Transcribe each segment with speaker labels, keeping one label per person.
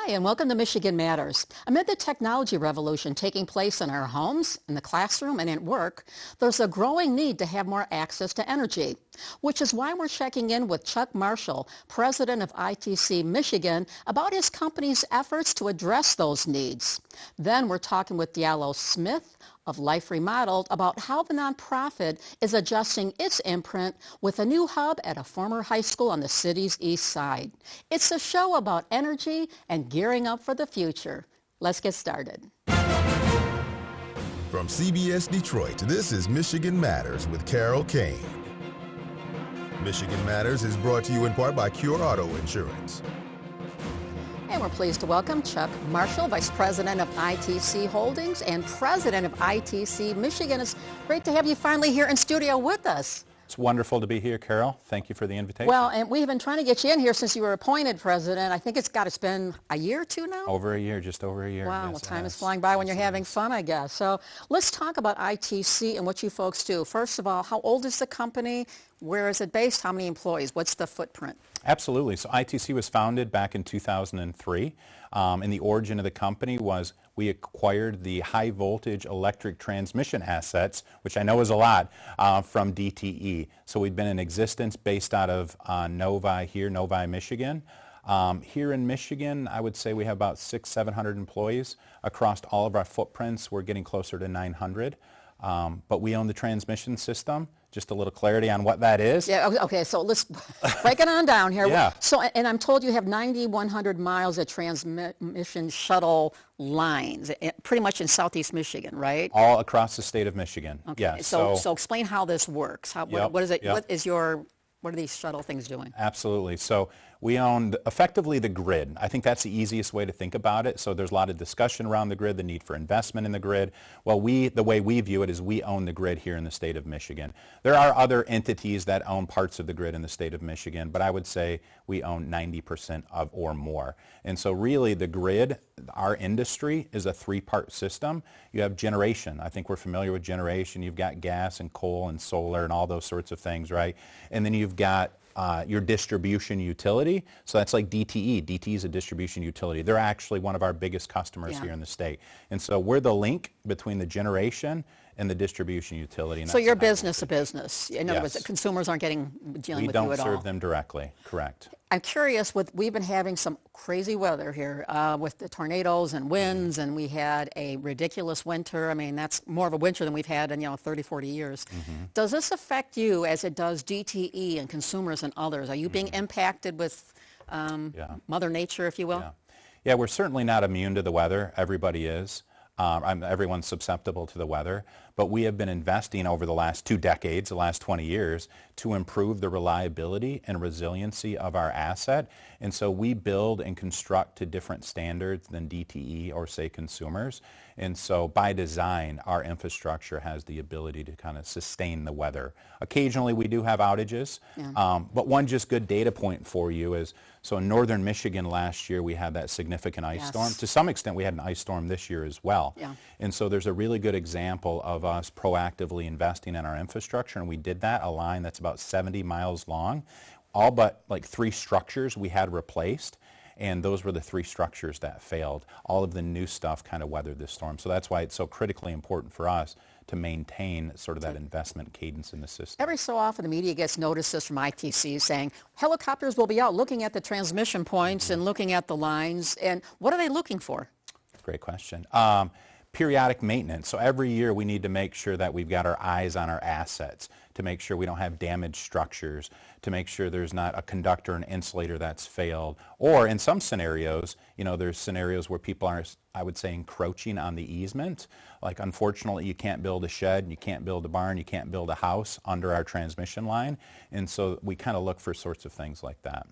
Speaker 1: Hi, and welcome to Michigan Matters. Amid the technology revolution taking place in our homes, in the classroom, and at work, there's a growing need to have more access to energy, which is why we're checking in with Chuck Marshall, president of ITC Michigan, about his company's efforts to address those needs. Then we're talking with Diallo Smith of Life Remodeled about how the nonprofit is adjusting its imprint with a new hub at a former high school on the city's east side. It's a show about energy and gearing up for the future. Let's get started.
Speaker 2: From CBS Detroit, this is Michigan Matters with Carol Kane. Michigan Matters is brought to you in part by Cure Auto Insurance.
Speaker 1: And we're pleased to welcome Chuck Marshall, Vice President of ITC Holdings and President of ITC Michigan. It's great to have you finally here in studio with us.
Speaker 3: It's wonderful to be here, Carol. Thank you for the invitation.
Speaker 1: Well, and we've been trying to get you in here since you were appointed president. I think it's been a year or two now?
Speaker 3: Over a year, just over a year.
Speaker 1: Wow,
Speaker 3: yes,
Speaker 1: well, time is flying by when you're having fun, I guess. So let's talk about ITC and what you folks do. First of all, how old is the company? Where is it based? How many employees? What's the footprint?
Speaker 3: Absolutely. So ITC was founded back in 2003, and the origin of the company was we acquired the high voltage electric transmission assets, which I know is a lot, from DTE. So we've been in existence based out of Novi, Michigan. Here in Michigan, I would say we have about 700 employees across all of our footprints. We're getting closer to 900. But we own the transmission system. Just a little clarity on what that is.
Speaker 1: Yeah, okay, so let's break it on down here.
Speaker 3: Yeah.
Speaker 1: So, and I'm told you have 9,100 miles of transmission shuttle lines, pretty much in southeast Michigan, right?
Speaker 3: All across the state of Michigan.
Speaker 1: Okay.
Speaker 3: Yes.
Speaker 1: So explain how this works. What is it?
Speaker 3: Yep.
Speaker 1: What are these shuttle things doing?
Speaker 3: Absolutely. So we own effectively the grid. I think that's the easiest way to think about it. So there's a lot of discussion around the grid, the need for investment in the grid. Well, the way we view it is we own the grid here in the state of Michigan. There are other entities that own parts of the grid in the state of Michigan, but I would say we own 90% of or more. And so really the grid, our industry, is a three-part system. You have generation. I think we're familiar with generation. You've got gas and coal and solar and all those sorts of things, right? And then you've got your distribution utility. So that's like DTE. DTE is a distribution utility. They're actually one of our biggest customers here in the state. And so we're the link between the generation and the distribution utility. And
Speaker 1: so you're business to business. In other words, consumers aren't dealing with you at all.
Speaker 3: We don't serve them directly, correct.
Speaker 1: I'm curious, we've been having some crazy weather here with the tornadoes and winds, and we had a ridiculous winter. I mean, that's more of a winter than we've had in 30, 40 years. Does this affect you as it does DTE and consumers and others? Are you being impacted with Mother Nature, if you will?
Speaker 3: Yeah, we're certainly not immune to the weather. Everybody is. Everyone's susceptible to the weather, but we have been investing over the last 2 decades, the last 20 years, to improve the reliability and resiliency of our asset. And so we build and construct to different standards than DTE or, say, consumers. And so by design, our infrastructure has the ability to kind of sustain the weather. Occasionally we do have outages, but one just good data point for you is, so in northern Michigan last year we had that significant ice storm. To some extent we had an ice storm this year as well. And so there's a really good example of us proactively investing in our infrastructure, and we did that, a line that's about 70 miles long. All but like 3 structures we had replaced, and those were the 3 structures that failed. All of the new stuff kind of weathered this storm. So that's why it's so critically important for us to maintain sort of that investment cadence in the system.
Speaker 1: Every so often the media gets notices from ITC saying helicopters will be out looking at the transmission points and looking at the lines. And what are they looking for?
Speaker 3: Great question. Periodic maintenance. So every year we need to make sure that we've got our eyes on our assets, to make sure we don't have damaged structures, to make sure there's not a conductor and insulator that's failed. Or in some scenarios, there's scenarios where people are, I would say, encroaching on the easement. Like, unfortunately, you can't build a shed, you can't build a barn, you can't build a house under our transmission line. And so we kind of look for sorts of things like that.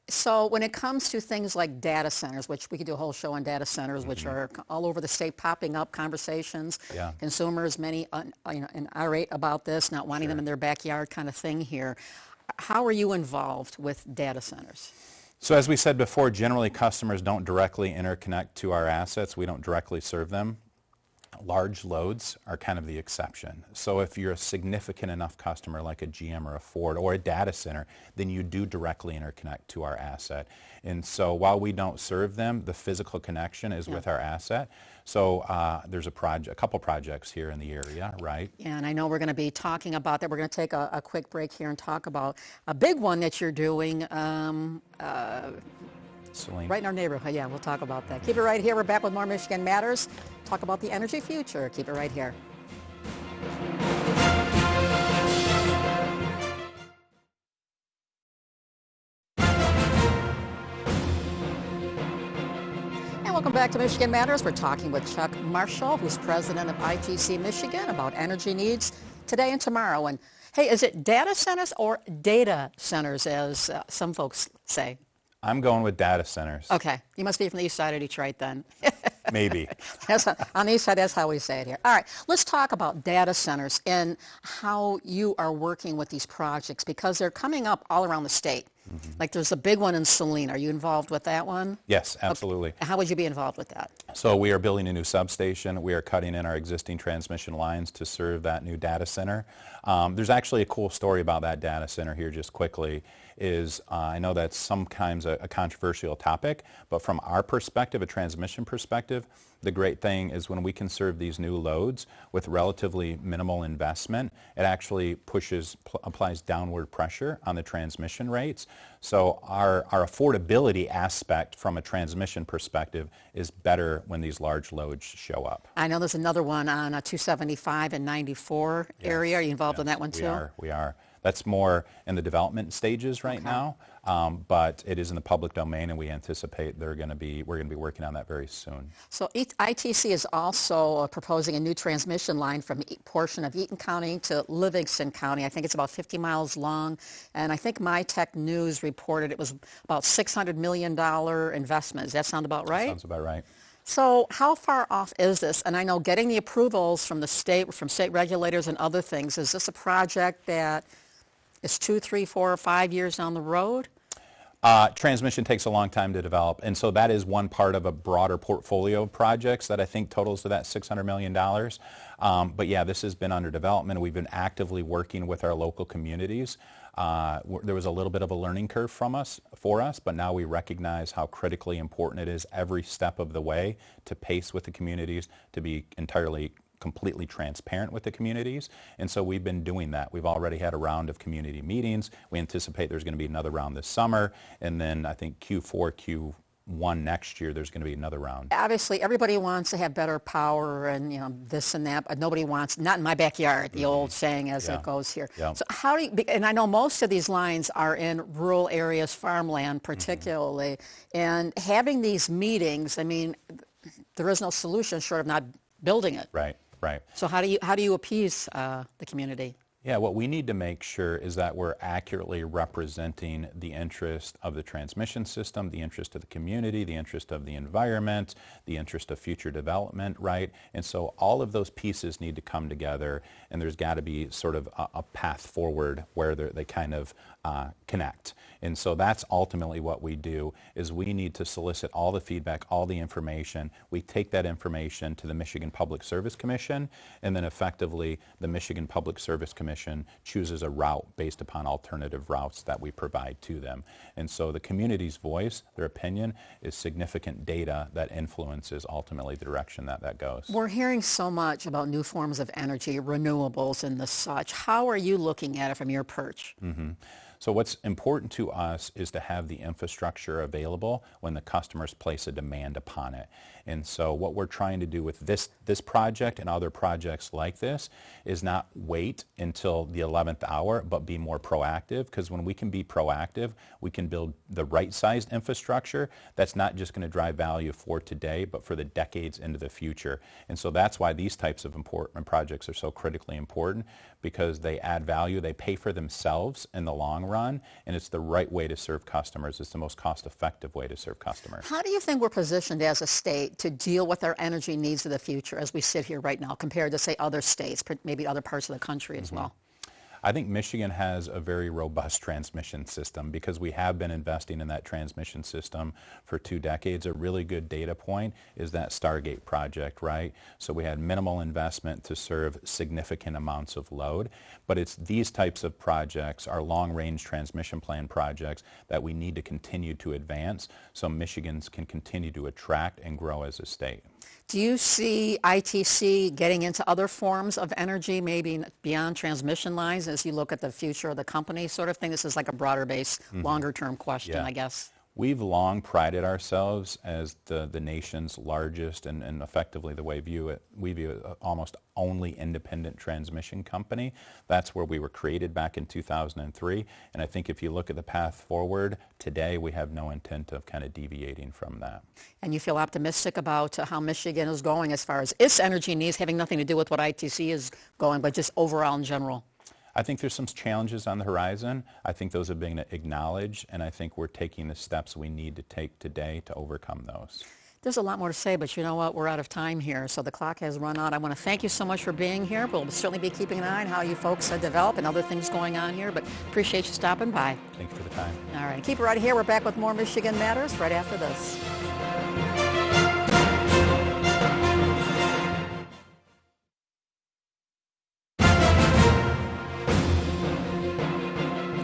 Speaker 1: So when it comes to things like data centers, which we could do a whole show on data centers, which are all over the state, popping up conversations, consumers, many and irate about this, not wanting them in their backyard kind of thing here. How are you involved with data centers?
Speaker 3: So as we said before, generally customers don't directly interconnect to our assets. We don't directly serve them. Large loads are kind of the exception. So if you're a significant enough customer like a GM or a Ford or a data center, then you do directly interconnect to our asset. And so while we don't serve them, the physical connection is with our asset. So there's a couple projects here in the area, right?
Speaker 1: Yeah, and I know we're going to be talking about that. We're going to take a quick break here and talk about a big one that you're doing right in our neighborhood. Yeah, we'll talk about that. Keep it right here. We're back with more Michigan Matters. Talk about the energy future. Keep it right here. Welcome back to Michigan Matters. We're talking with Chuck Marshall, who's president of ITC Michigan, about energy needs today and tomorrow. And hey, is it data centers or data centers, as some folks say?
Speaker 3: I'm going with data centers.
Speaker 1: Okay. You must be from the east side of Detroit then.
Speaker 3: Maybe.
Speaker 1: On the east side, that's how we say it here. All right. Let's talk about data centers and how you are working with these projects, because they're coming up all around the state. Mm-hmm. Like there's a big one in Saline. Are you involved with that one?
Speaker 3: Yes, absolutely.
Speaker 1: Okay. How would you be involved with that?
Speaker 3: So we are building a new substation. We are cutting in our existing transmission lines to serve that new data center. There's actually a cool story about that data center here just quickly. I know that's sometimes a controversial topic, but from our perspective, a transmission perspective, the great thing is when we can serve these new loads with relatively minimal investment, it actually applies downward pressure on the transmission rates. So our affordability aspect from a transmission perspective is better when these large loads show up.
Speaker 1: I know there's another one on 275 and 94 area. Are you involved in that one too?
Speaker 3: We are. That's more in the development stages right now, but it is in the public domain, and we anticipate we're going to be working on that very soon.
Speaker 1: So ITC is also proposing a new transmission line from a portion of Eaton County to Livingston County. I think it's about 50 miles long, and I think My Tech News reported it was about $600 million investment. Does that sound about right?
Speaker 3: Sounds about right.
Speaker 1: So how far off is this? And I know getting the approvals from state regulators and other things, is this a project that is 2, 3, 4, or 5 years down the road?
Speaker 3: Transmission takes a long time to develop, and so that is one part of a broader portfolio of projects that I think totals to that $600 million. But yeah, this has been under development. We've been actively working with our local communities. There was a little bit of a learning curve for us, but now we recognize how critically important it is every step of the way to pace with the communities, to be completely transparent with the communities, and so we've been doing that. We've already had a round of community meetings. We anticipate there's going to be another round this summer, and then I think Q4, Q1 next year, there's going to be another round.
Speaker 1: Obviously, everybody wants to have better power and this and that, but nobody wants, not in my backyard, the old saying as it goes here.
Speaker 3: Yeah.
Speaker 1: So how do you, and I know most of these lines are in rural areas, farmland particularly, and having these meetings, I mean, there is no solution short of not building it.
Speaker 3: Right.
Speaker 1: So how do you appease the community?
Speaker 3: Yeah, what we need to make sure is that we're accurately representing the interest of the transmission system, the interest of the community, the interest of the environment, the interest of future development, right? And so all of those pieces need to come together, and there's got to be sort of a path forward where they kind of connect. And so that's ultimately what we do, is we need to solicit all the feedback, all the information. We take that information to the Michigan Public Service Commission, and then effectively the Michigan Public Service Commission chooses a route based upon alternative routes that we provide to them. And so the community's voice, their opinion, is significant data that influences ultimately the direction that goes.
Speaker 1: We're hearing so much about new forms of energy, renewables and the such. How are you looking at it from your perch?
Speaker 3: Mm-hmm. So what's important to us is to have the infrastructure available when the customers place a demand upon it. And so what we're trying to do with this project and other projects like this is not wait until the 11th hour, but be more proactive, because when we can be proactive, we can build the right-sized infrastructure that's not just going to drive value for today, but for the decades into the future. And so that's why these types of important projects are so critically important, because they add value, they pay for themselves in the long run, and it's the right way to serve customers. It's the most cost-effective way to serve customers.
Speaker 1: How do you think we're positioned as a state to deal with our energy needs of the future as we sit here right now compared to, say, other states, maybe other parts of the country as well?
Speaker 3: I think Michigan has a very robust transmission system because we have been investing in that transmission system for 2 decades. A really good data point is that Stargate project, right? So we had minimal investment to serve significant amounts of load, but it's these types of projects, our long-range transmission plan projects, that we need to continue to advance so Michigans can continue to attract and grow as a state.
Speaker 1: Do you see ITC getting into other forms of energy, maybe beyond transmission lines, as you look at the future of the company sort of thing? This is like a broader base, longer term question, I guess.
Speaker 3: We've long prided ourselves as the nation's largest and effectively the way we view it almost only independent transmission company. That's where we were created back in 2003. And I think if you look at the path forward today, we have no intent of kind of deviating from that. And
Speaker 1: you feel optimistic about how Michigan is going as far as its energy needs, having nothing to do with what ITC is going, but just overall in general?
Speaker 3: I think there's some challenges on the horizon. I think those have been acknowledged, and I think we're taking the steps we need to take today to overcome those.
Speaker 1: There's a lot more to say, but you know what? We're out of time here, so the clock has run out. I want to thank you so much for being here. We'll certainly be keeping an eye on how you folks develop and other things going on here, but appreciate you stopping by.
Speaker 3: Thank you for the time.
Speaker 1: All right. Keep it right here. We're back with more Michigan Matters right after this.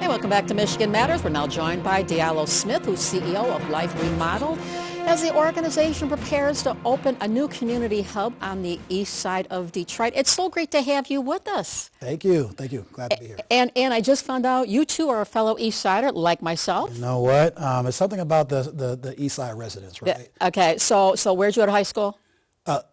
Speaker 1: Welcome back to Michigan Matters. We're now joined by Diallo Smith, who's CEO of Life Remodeled, as the organization prepares to open a new community hub on the east side of Detroit. It's so great to have you with us.
Speaker 4: Thank you. Thank you. Glad to be here.
Speaker 1: And I just found out you too are a fellow East Sider like myself.
Speaker 4: You know what? It's something about the East Side residents, right?
Speaker 1: Okay. So where'd you go to high school?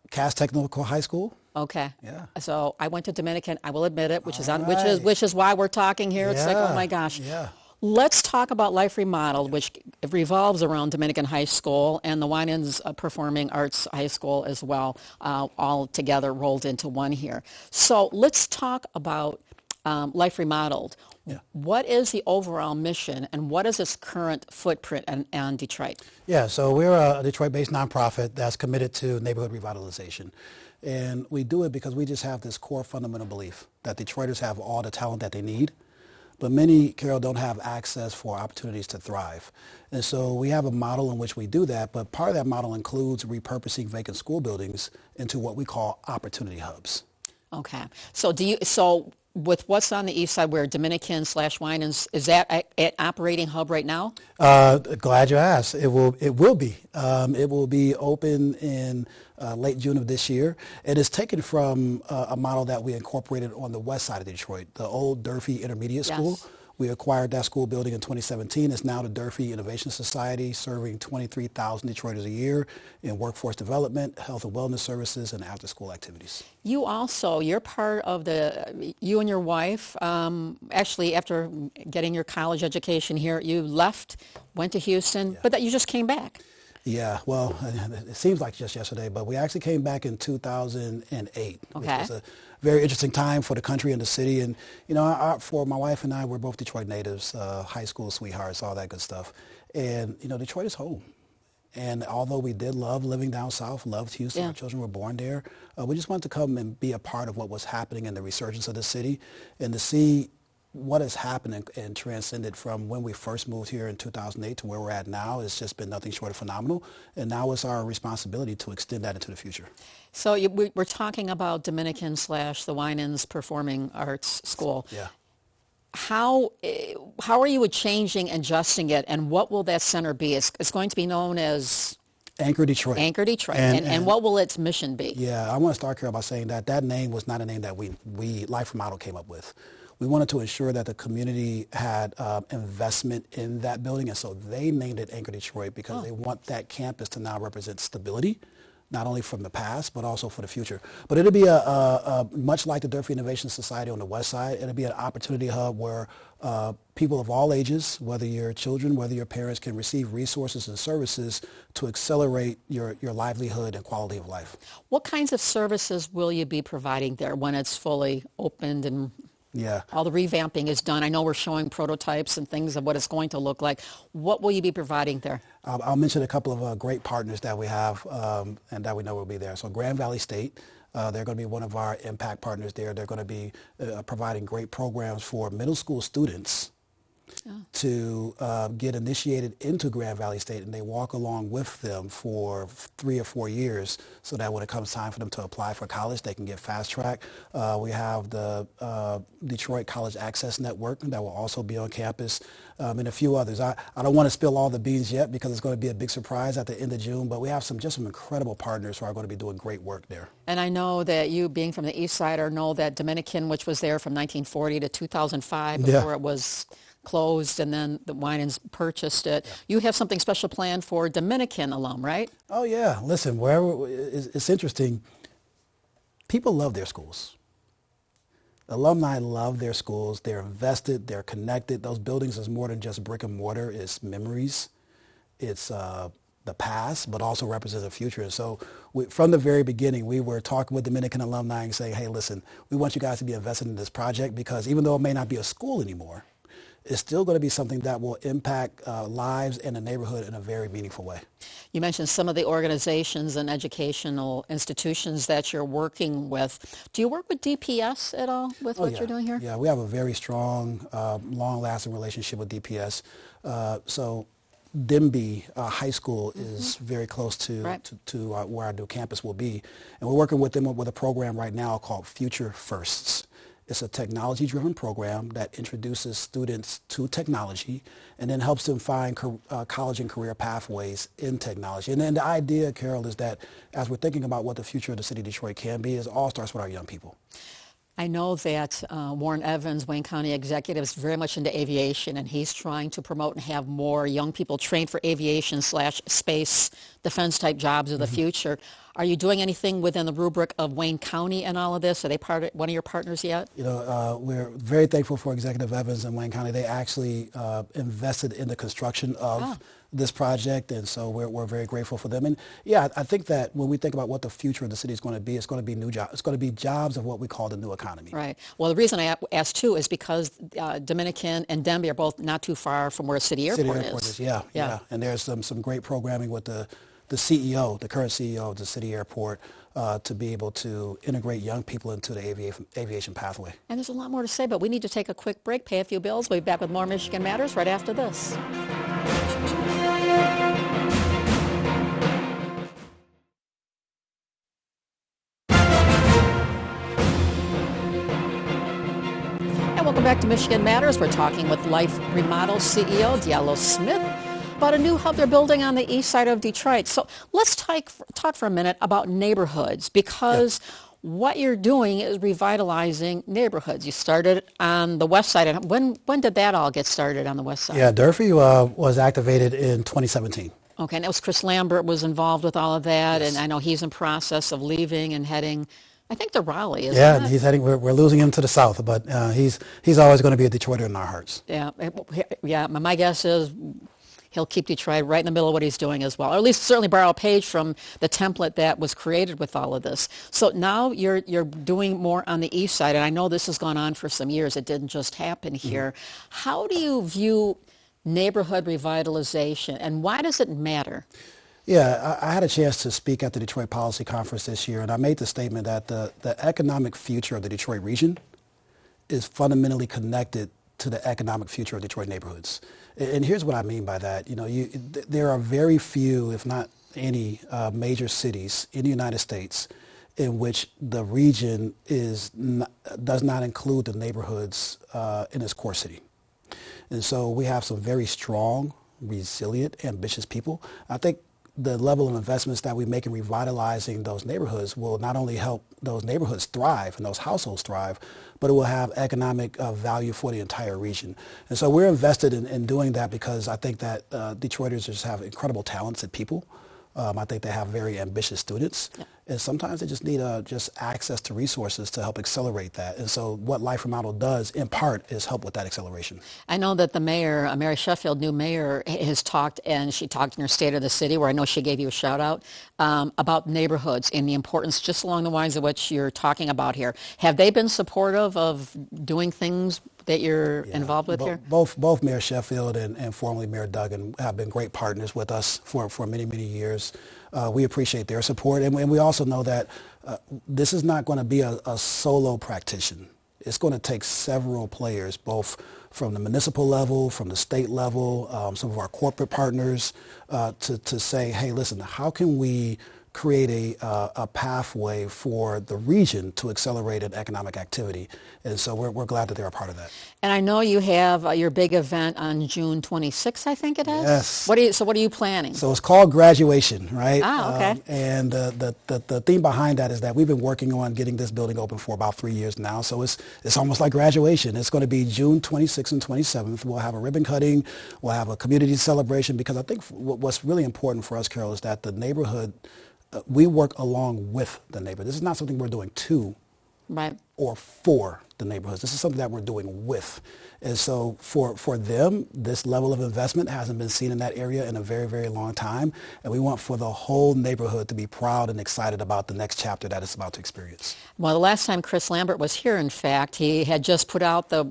Speaker 4: Cass Technical High School.
Speaker 1: Okay.
Speaker 4: Yeah.
Speaker 1: So I went to Dominican. I will admit it, which
Speaker 4: right.
Speaker 1: is why we're talking here. It's like, oh my gosh.
Speaker 4: Yeah.
Speaker 1: Let's talk about Life Remodeled, which revolves around Dominican High School and the Winans Performing Arts High School as well, all together rolled into one here. So let's talk about Life Remodeled.
Speaker 4: Yeah.
Speaker 1: What is the overall mission and what is its current footprint on Detroit?
Speaker 4: Yeah, so we're a Detroit-based nonprofit that's committed to neighborhood revitalization. And we do it because we just have this core fundamental belief that Detroiters have all the talent that they need, but many, Carol, don't have access for opportunities to thrive. And so we have a model in which we do that, but part of that model includes repurposing vacant school buildings into what we call opportunity hubs.
Speaker 1: Okay. So with what's on the east side where Dominican/Winans, is that an operating hub right now?
Speaker 4: Glad you asked. It will be. It will be open in late June of this year. It is taken from a model that we incorporated on the west side of Detroit, the old Durfee Intermediate School.
Speaker 1: Yes.
Speaker 4: We acquired that school building in 2017. It's now the Durfee Innovation Society, serving 23,000 Detroiters a year in workforce development, health and wellness services, and after-school activities.
Speaker 1: You're part of you and your wife, actually after getting your college education here, you left, went to Houston, but that you just came back.
Speaker 4: Yeah, well, it seems like just yesterday, but we actually came back in 2008, which was a very interesting time for the country and the city. And, for my wife and I, we're both Detroit natives, high school sweethearts, all that good stuff. And, Detroit is home. And although we did love living down south, loved Houston, our children were born there, we just wanted to come and be a part of what was happening in the resurgence of the city and to see what has happened and transcended from when we first moved here in 2008 to where we're at now. It's just been nothing short of phenomenal. And now it's our responsibility to extend that into the future.
Speaker 1: So we're talking about Dominican/the Winans Performing Arts School.
Speaker 4: Yeah.
Speaker 1: How are you changing and adjusting it, and what will that center be? It's going to be known as
Speaker 4: Anchor Detroit.
Speaker 1: Anchor Detroit. And what will its mission be?
Speaker 4: Yeah, I want to start, Carol, by saying that name was not a name that we Life Remodeled came up with. We wanted to ensure that the community had investment in that building, and so they named it Anchor Detroit because they want that campus to now represent stability, not only from the past, but also for the future. But it'll be much like the Durfee Innovation Society on the west side, it'll be an opportunity hub where people of all ages, whether your children, whether your parents, can receive resources and services to accelerate your livelihood and quality of life.
Speaker 1: What kinds of services will you be providing there when it's fully opened and all the revamping is done? I know we're showing prototypes and things of what it's going to look like. What will you be providing there?
Speaker 4: I'll mention a couple of great partners that we have and that we know will be there. So Grand Valley State, They're going to be one of our impact partners there. They're going to be providing great programs for middle school students to get initiated into Grand Valley State, and they walk along with them for 3 or 4 years so that when it comes time for them to apply for college, they can get fast track. We have the Detroit College Access Network that will also be on campus, and a few others. I don't want to spill all the beans yet because it's going to be a big surprise at the end of June, but we have some incredible partners who are going to be doing great work there.
Speaker 1: And I know that you, being from the East Sider, know that Dominican, which was there from 1940 to 2005 before it was closed, and then the Winans purchased it. Yeah. You have something special planned for Dominican alum, right?
Speaker 4: Oh yeah. Listen, wherever it's interesting. People love their schools. Alumni love their schools. They're invested. They're connected. Those buildings is more than just brick and mortar. It's memories. It's the past, but also represents the future. And so from the very beginning, we were talking with Dominican alumni and saying, hey, listen, we want you guys to be invested in this project because even though it may not be a school anymore, it's still going to be something that will impact lives in the neighborhood in a very meaningful way.
Speaker 1: You mentioned some of the organizations and educational institutions that you're working with. Do you work with DPS at all with what you're doing here?
Speaker 4: Yeah, we have a very strong, long-lasting relationship with DPS. So Denby High School is very close to where our new campus will be. And we're working with them with a program right now called Future Firsts. It's a technology-driven program that introduces students to technology and then helps them find college and career pathways in technology. And then the idea, Carol, is that as we're thinking about what the future of the city of Detroit can be, it all starts with our young people.
Speaker 1: I know that Warren Evans, Wayne County executive, is very much into aviation, and he's trying to promote and have more young people trained for aviation/space defense type jobs of the future. Are you doing anything within the rubric of Wayne County and all of this? Are they one of your partners yet?
Speaker 4: You know, we're very thankful for Executive Evans and Wayne County. They actually invested in the construction of this project, and so we're very grateful for them. And yeah, I think that when we think about what the future of the city is going to be, it's going to be new jobs. It's going to be jobs of what we call the new economy.
Speaker 1: Right. Well, the reason I asked too is because Dominican and Denby are both not too far from where City Airport is.
Speaker 4: Yeah. And there's some great programming with the CEO, the current CEO of the City Airport, to be able to integrate young people into the aviation pathway.
Speaker 1: And there's a lot more to say, but we need to take a quick break, pay a few bills. We'll be back with more Michigan Matters right after this. And welcome back to Michigan Matters. We're talking with Life Remodeled CEO Diallo Smith about a new hub they're building on the east side of Detroit. So let's talk for a minute about neighborhoods, because what you're doing is revitalizing neighborhoods. You started on the west side. And when did that all get started on the west side?
Speaker 4: Yeah, Durfee was activated in 2017.
Speaker 1: Okay, and that was Chris Lambert was involved with all of that, and I know he's in process of leaving and heading, I think, to Raleigh, isn't it?
Speaker 4: Yeah, he's heading. We're losing him to the south, but he's always going to be a Detroiter in our hearts.
Speaker 1: Yeah. My guess is he'll keep Detroit right in the middle of what he's doing as well, or at least certainly borrow a page from the template that was created with all of this. So now you're doing more on the east side, and I know this has gone on for some years. It didn't just happen here. How do you view neighborhood revitalization, and why does it matter?
Speaker 4: Yeah, I had a chance to speak at the Detroit Policy Conference this year, and I made the statement that the economic future of the Detroit region is fundamentally connected to the economic future of Detroit neighborhoods. And here's what I mean by that. You know, there are very few, if not any, major cities in the United States in which the region does not include the neighborhoods in its core city. And so we have some very strong, resilient, ambitious people. I think the level of investments that we make in revitalizing those neighborhoods will not only help those neighborhoods thrive and those households thrive, but it will have economic value for the entire region. And so we're invested in doing that because I think that Detroiters just have incredible talented people. I think they have very ambitious students. Yep. And sometimes they just need just access to resources to help accelerate that. And so what Life Remodeled does, in part, is help with that acceleration.
Speaker 1: I know that the mayor, Mary Sheffield, new mayor, has talked, and she talked in her State of the City, where I know she gave you a shout out, about neighborhoods and the importance just along the lines of what you're talking about here. Have they been supportive of doing things that you're involved with here?
Speaker 4: Both Mayor Sheffield and formerly Mayor Duggan have been great partners with us for many, many years. we appreciate their support. And we also know that this is not going to be a solo practitioner. It's going to take several players, both from the municipal level, from the state level, some of our corporate partners, to say, hey, listen, how can we create a pathway for the region to accelerate an economic activity? And so we're glad that they're a part of that.
Speaker 1: And I know you have your big event on June 26th, I think it is?
Speaker 4: Yes.
Speaker 1: What are you planning?
Speaker 4: So it's called Graduation, right?
Speaker 1: Ah, okay.
Speaker 4: And the theme behind that is that we've been working on getting this building open for about 3 years now. So it's almost like graduation. It's going to be June 26th and 27th. We'll have a ribbon cutting. We'll have a community celebration, because I think what's really important for us, Carol, is that the neighborhood, we work along with the neighborhood. This is not something we're doing to or for the neighborhoods. This is something that we're doing with. And so for them, this level of investment hasn't been seen in that area in a very, very long time. And we want for the whole neighborhood to be proud and excited about the next chapter that it's about to experience.
Speaker 1: Well, the last time Chris Lambert was here, in fact, he had just put out the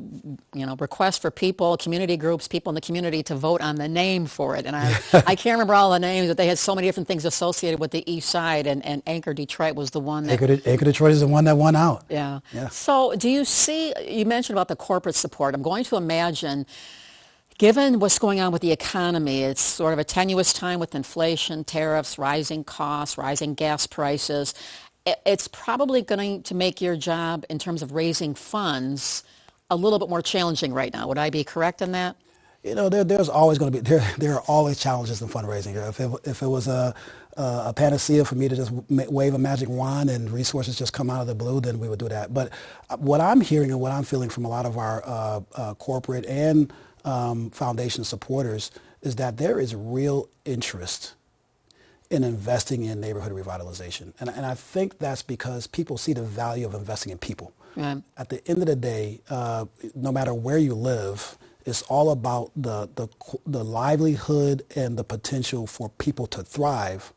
Speaker 1: request for people, community groups, people in the community to vote on the name for it. And I can't remember all the names, but they had so many different things associated with the East Side, and Anchor Detroit was the one that...
Speaker 4: Anchor Detroit is the one that won out.
Speaker 1: Yeah. So do you see, you mentioned about the corporate support. I'm going to imagine, given what's going on with the economy, it's sort of a tenuous time with inflation, tariffs, rising costs, rising gas prices. It's probably going to make your job in terms of raising funds a little bit more challenging right now. Would I be correct in that?
Speaker 4: There's always going to be, there are always challenges in fundraising. If it was a panacea for me to just wave a magic wand and resources just come out of the blue, then we would do that. But what I'm hearing and what I'm feeling from a lot of our corporate and foundation supporters is that there is real interest in investing in neighborhood revitalization. And I think that's because people see the value of investing in people.
Speaker 1: Right.
Speaker 4: At the end of the day, no matter where you live, it's all about the livelihood and the potential for people to thrive,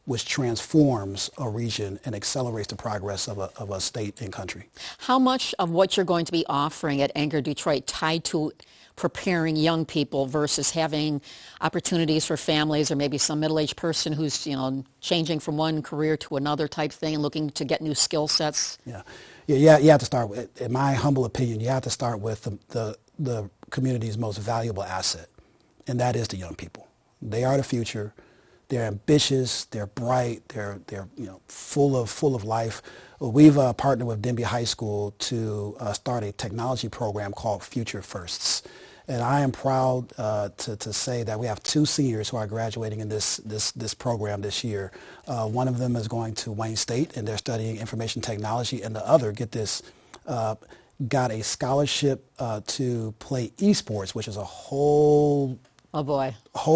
Speaker 4: which transforms a region and accelerates the progress of a state and country.
Speaker 1: How much of what you're going to be offering at Anchor Detroit tied to preparing young people versus having opportunities for families, or maybe some middle-aged person who's changing from one career to another type thing and looking to get new skill sets?
Speaker 4: Yeah. You have to start with, in my humble opinion, you have to start with the community's most valuable asset, and that is the young people. They are the future. They're ambitious. They're bright. They're full of life. We've partnered with Denby High School to start a technology program called Future Firsts, and I am proud to say that we have 2 seniors who are graduating in this program this year. One of them is going to Wayne State, and they're studying information technology, and the other, get this, got a scholarship to play esports, which is a whole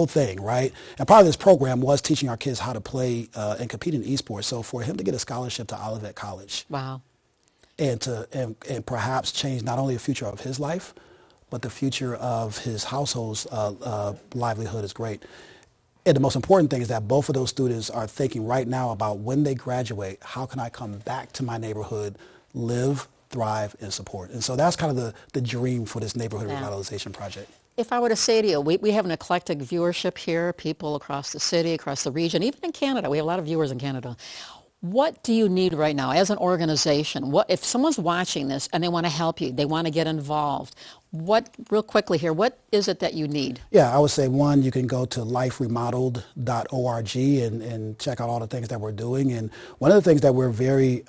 Speaker 4: thing, right? And part of this program was teaching our kids how to play and compete in esports. So for him to get a scholarship to Olivet College,
Speaker 1: wow,
Speaker 4: and perhaps change not only the future of his life, but the future of his household's livelihood is great. And the most important thing is that both of those students are thinking right now about, when they graduate, how can I come back to my neighborhood, live, thrive, and support? And so that's kind of the dream for this neighborhood revitalization project.
Speaker 1: If I were to say to you, we have an eclectic viewership here, people across the city, across the region, even in Canada. We have a lot of viewers in Canada. What do you need right now as an organization? If someone's watching this and they want to help you, they want to get involved, real quickly here, what is it that you need? Yeah,
Speaker 4: I would say, one, you can go to liferemodeled.org and check out all the things that we're doing. And one of the things that we're very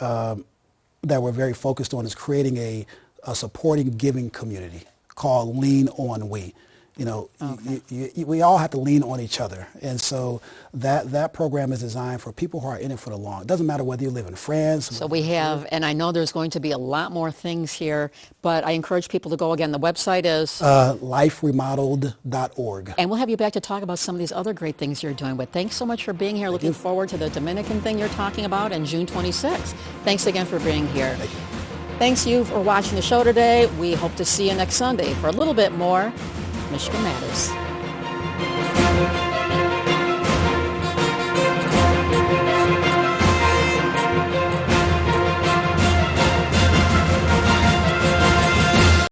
Speaker 4: focused on is creating a supporting, giving community called Lean On We. We all have to lean on each other. And so that program is designed for people who are in it for the long. It doesn't matter whether you live in France.
Speaker 1: So we have, and I know there's going to be a lot more things here, but I encourage people to go again. The website is?
Speaker 4: liferemodeled.org.
Speaker 1: And we'll have you back to talk about some of these other great things you're doing. But thanks so much for being here. Looking forward to the Dominican thing you're talking about on June 26th. Thanks again for being here.
Speaker 4: Thank you.
Speaker 1: Thanks you for watching the show today. We hope to see you next Sunday for a little bit more Michigan Matters.